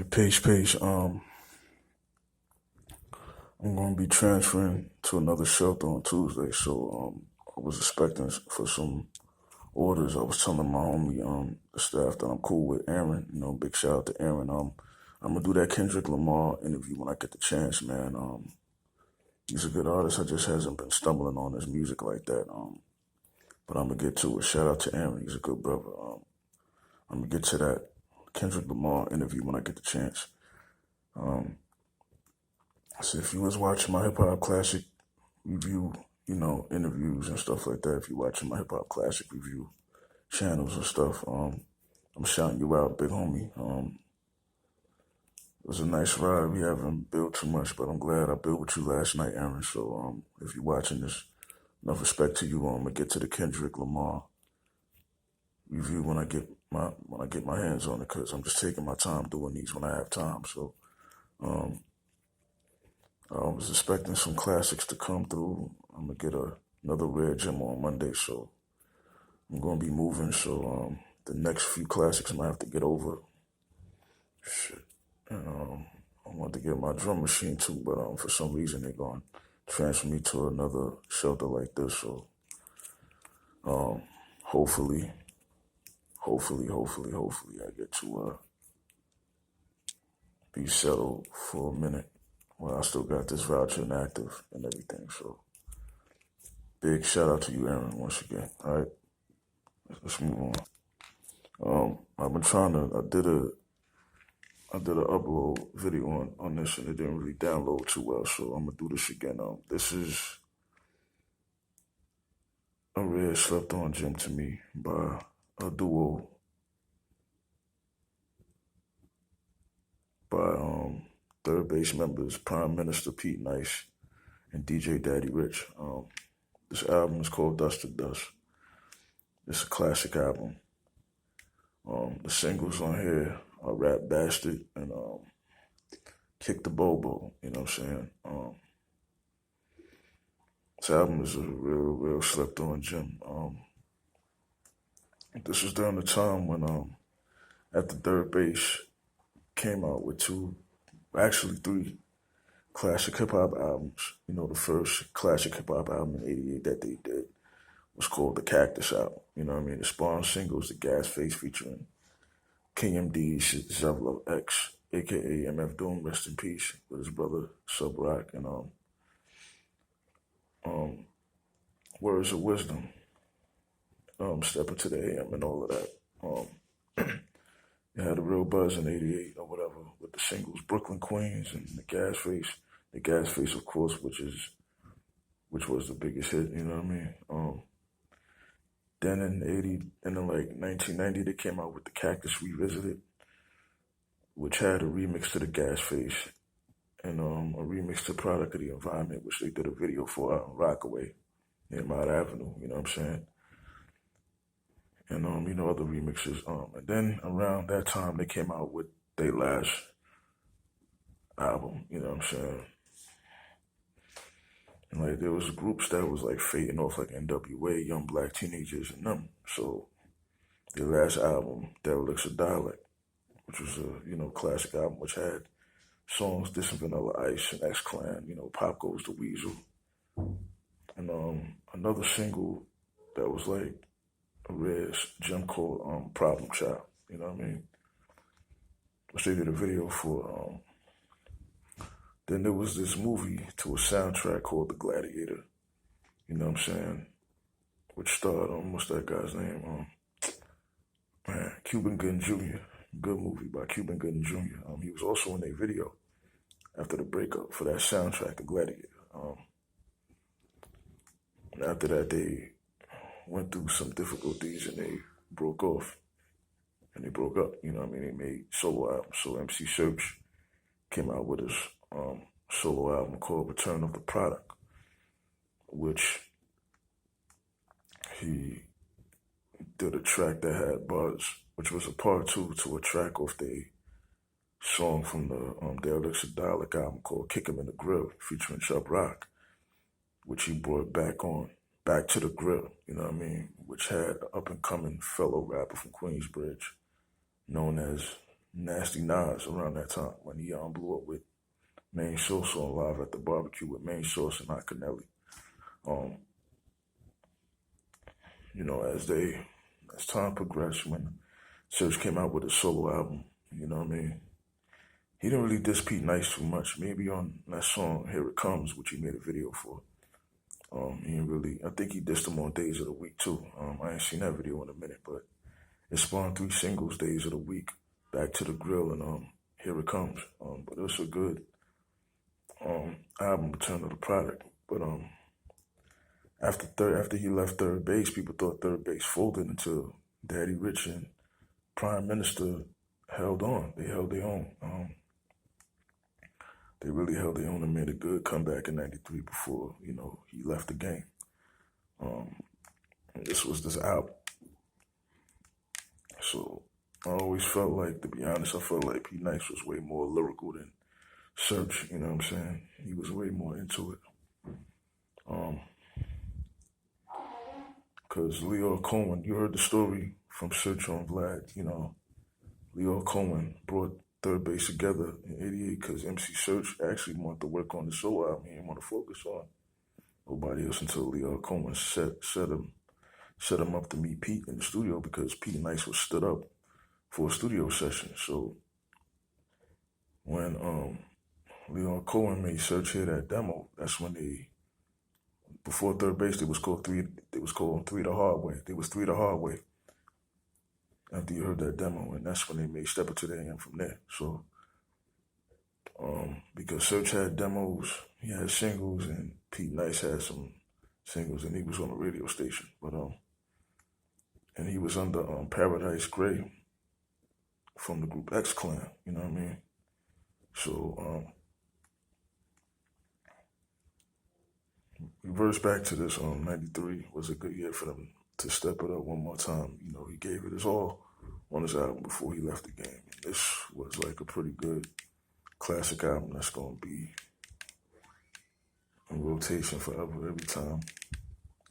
Peace. I'm gonna be transferring to another shelter on Tuesday, so I was expecting for some orders. I was telling my homie, the staff that I'm cool with, Aaron. Big shout out to Aaron. I'm gonna do that Kendrick Lamar interview when I get the chance, man. He's a good artist. I just hasn't been stumbling on his music like that. But I'm gonna get to it. Shout out to Aaron. He's a good brother. I'm gonna get to that Kendrick Lamar interview when I get the chance. So if you was watching my hip hop classic review, interviews and stuff like that, if you watching my hip hop classic review channels and stuff, I'm shouting you out, big homie. It was a nice ride. We haven't built too much, but I'm glad I built with you last night, Aaron. So if you're watching this, enough respect to you. I'm gonna get to the Kendrick Lamar review when I get my hands on it, because I'm just taking my time doing these when I have time. So I was expecting some classics to come through. I'm gonna get another Rare Gem on Monday, so I'm gonna be moving. So the next few classics I might have to get over. Shit, and I want to get my drum machine too, but for some reason they're gonna transfer me to another shelter like this. So hopefully, I get to be settled for a minute. Well, I still got this voucher inactive and everything. So big shout out to you, Aaron, once again. All right, let's move on. I've been trying to. I did an upload video on this, and it didn't really download too well. So I'm gonna do this again. This is a rare slept on gem to me by a duo by Third Base members Prime Minister Pete Nice and DJ Daddy Rich. This album is called Dust to Dust. It's a classic album. The singles on here are Rap Bastard and Kick the Bobo. You know what I'm saying? This album is a real slept on gem. This was during the time when At the Third Base came out with actually three classic hip hop albums. The first classic hip hop album in '88 that they did was called the Cactus album. You know what I mean? The spawned singles, the Gas Face featuring King MD, Zevlo X, aka MF Doom, rest in peace, with his brother Sub Rock, and Words of Wisdom, Step Into the AM, and all of that. It had a real buzz in '88 or whatever with the singles Brooklyn Queens and the Gas Face. The Gas Face, of course, which was the biggest hit. You know what I mean? Then in 1990, they came out with the Cactus Revisited, which had a remix to the Gas Face and a remix to Product of the Environment, which they did a video for out in Rockaway near Mount Avenue. You know what I'm saying? And other remixes. And then around that time, they came out with their last album. You know what I'm saying? And there was groups that was fading off, like NWA, Young Black Teenagers, and them. So their last album, Derelicts of Dialect, which was a classic album, which had songs dissing Vanilla Ice and X Clan. Pop Goes the Weasel, and another single that was like a rare gem called Problem Child. You know what I mean? Which they did a video for. Then there was this movie to a soundtrack called The Gladiator. You know what I'm saying? Which starred what's that guy's name? Cuban Gooding Jr. Good movie by Cuban Gooding Jr. He was also in a video after the breakup for that soundtrack, The Gladiator. And after that, they went through some difficulties and they broke off. And they broke up. You know what I mean? They made solo albums. So MC Search came out with his solo album called Return of the Product, which he did a track that had buzz, which was a part two to a track off the song from the Derelicts of Dialect album called Kick 'Em in the Grill, featuring Chubb Rock, which he brought back to the grill, you know what I mean, which had an up-and-coming fellow rapper from Queensbridge known as Nasty Nas around that time when he blew up with Main Sauce on Live at the Barbecue with Main Sauce and Akinelli. As time progressed, when Serge came out with a solo album, you know what I mean? He didn't really diss Pete Nice too much. Maybe on that song "Here It Comes," which he made a video for. He didn't really. I think he dissed him on Days of the Week too. I ain't seen that video in a minute, but it spawned 3 singles: Days of the Week, Back to the Grill, and Here It Comes. But it was a good album, Return of the Product. But after he left Third Base, people thought Third Base folded until Daddy Rich and Prime Minister held on. They held their own. They really held their own and made a good comeback in '93 before, he left the game. This was this album. So I always felt like, to be honest, I felt like Pete Nice was way more lyrical than Serge, you know what I'm saying? He was way more into it. Because Lyor Cohen, you heard the story from Serge on Vlad, Lyor Cohen brought Third Base together in '88 because MC Serge actually wanted to work on the solo album. He didn't want to focus on nobody else until Lyor Cohen set him up to meet Pete in the studio because Pete Nice was stood up for a studio session. So when Lyor Cohen made Serge hear that demo, that's when before Third Base, they was called Three the Hard Way. They was Three the Hard Way. After you heard that demo, and that's when they made Step It to the AM from there. So, because Serge had demos, he had singles, and Pete Nice had some singles, and he was on a radio station. But and he was under Paradise Gray from the group X Clan. You know what I mean? So, reverse back to this. '93 was a good year for them to step it up one more time. He gave it his all on his album before he left the game. This was like a pretty good classic album that's going to be in rotation forever every time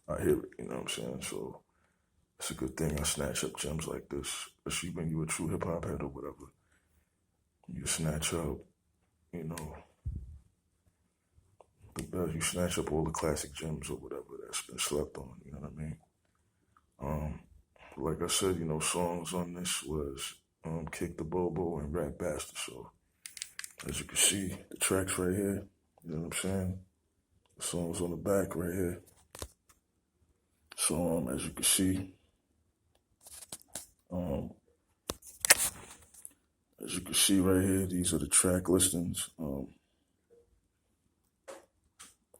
I hear it, you know what I'm saying? So it's a good thing I snatch up gems like this, especially when you're a true hip-hop head or whatever. You snatch up, the best. You snatch up all the classic gems or whatever that's been slept on, you know what I mean? Like I said, songs on this was Kick the Bobo and Rap Bastard. So as you can see, the tracks right here, you know what I'm saying? The songs on the back right here. So as you can see, right here, these are the track listings.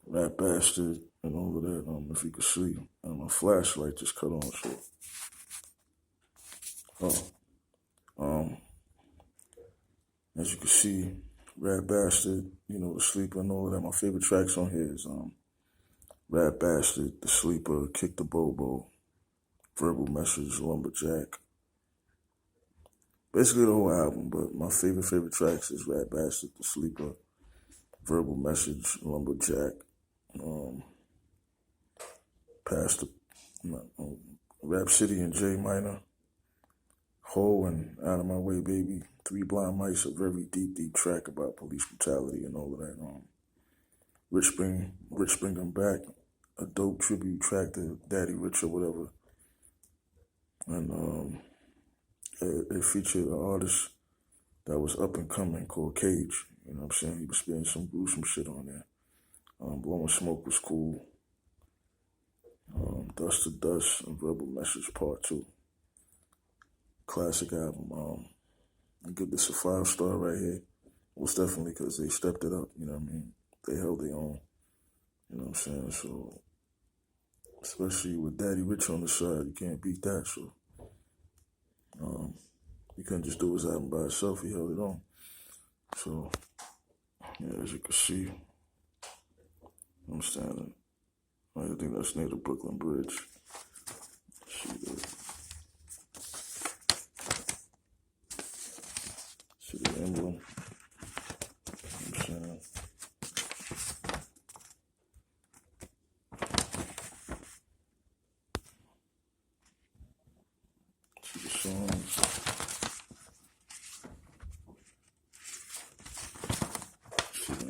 Rap Bastard and all of that. If you can see, my flashlight just cut on, so. As you can see, Rap Bastard, The Sleeper and all of that. My favorite tracks on here is Rap Bastard, The Sleeper, Kick the Bobo, Verbal Message, Lumberjack. Basically the whole album, but my favorite tracks is Rap Bastard, The Sleeper, Verbal Message, Lumberjack, Rap City and J Minor, Ho and Out of My Way Baby, Three Blind Mice, a very deep track about police brutality and all of that. Rich Bring 'Em Back, a dope tribute track to Daddy Rich or whatever. And it featured an artist that was up and coming called Cage. You know what I'm saying? He was spitting some gruesome shit on there. Blowing Smoke was cool. Dust to Dust and Verbal Message Part 2. Classic album. I give this a 5-star right here. Most definitely because they stepped it up, you know what I mean? They held their own, you know what I'm saying? So, especially with Daddy Rich on the side, you can't beat that, so. He couldn't just do his album by himself, he held it on. So, yeah, as you can see, I'm standing. I think that's near the Brooklyn Bridge. See the emblem. I'm saying. See the songs.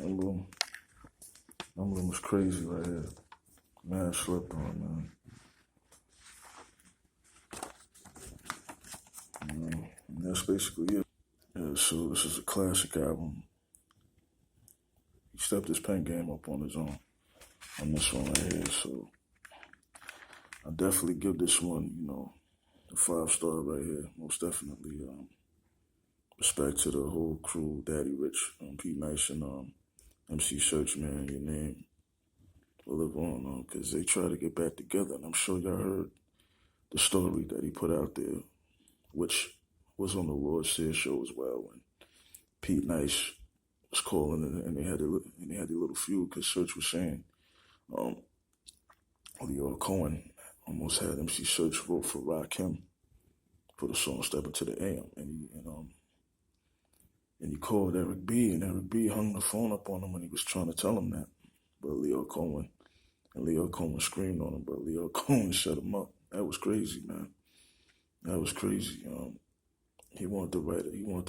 Emblem was crazy right here. Man, slept on, man. And that's basically it. Yeah, so this is a classic album. He stepped his pen game up on his own on this one right here. So I definitely give this one, a 5-star right here. Most definitely. Respect to the whole crew, Daddy Rich, Pete Nice, and MC Search, man. Your name will live on, because they try to get back together. And I'm sure y'all heard the story that he put out there, which was on the Lord Sear show as well, when Pete Nice was calling and they had a little feud because Search was saying Leo Cohen almost had MC Search vote for Rakim for the song "Step Into the AM," and he called Eric B, and Eric B hung the phone up on him when he was trying to tell him that. But Leo Cohen screamed on him, but Leo Cohen shut him up. That was crazy, man. That was crazy. He wanted to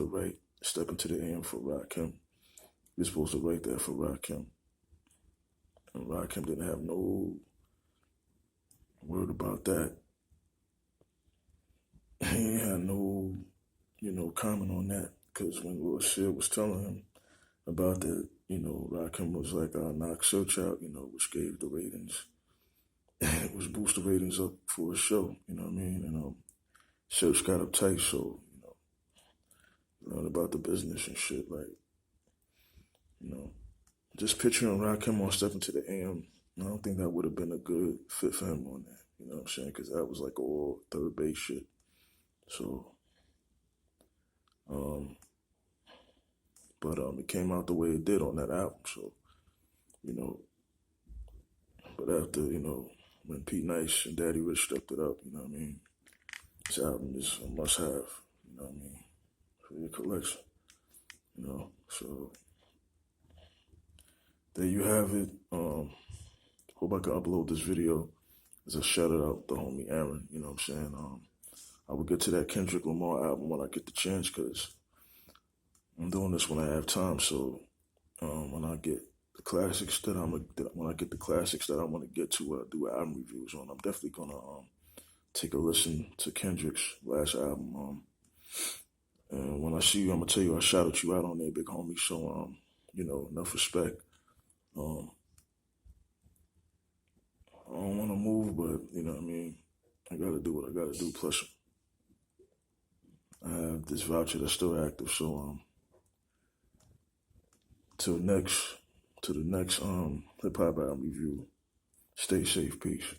write "Step Into the AM" for Rakim. He was supposed to write that for Rakim. And Rakim didn't have no word about that. He had no, comment on that. Because when Lil Sear was telling him about that, Rakim was like, I'll knock Search out, which gave the ratings, it was boost the ratings up for a show, you know what I mean? And Search got uptight, so, learn about the business and shit, like, just picturing Rakim on Step Into the AM, I don't think that would have been a good fit for him on that, you know what I'm saying? Because that was like all third base shit. So, but it came out the way it did on that album, so, but after, when Pete Nice and Daddy Rich stepped it up, you know what I mean? This album is a must-have, you know what I mean, for your collection, so there you have it. Hope I can upload this video as a shout out to homie Aaron, you know what I'm saying? I will get to that Kendrick Lamar album when I get the chance, because I'm doing this when I have time, so when I get the classics that I want to get to, when I do album reviews on, I'm definitely gonna take a listen to Kendrick's last album. And when I see you, I'm gonna tell you I shouted you out on there, big homie. So enough respect. I don't want to move, but you know what I mean. I gotta do what I gotta do. Plus, I have this voucher that's still active. So to the next hip hop album review. Stay safe. Peace.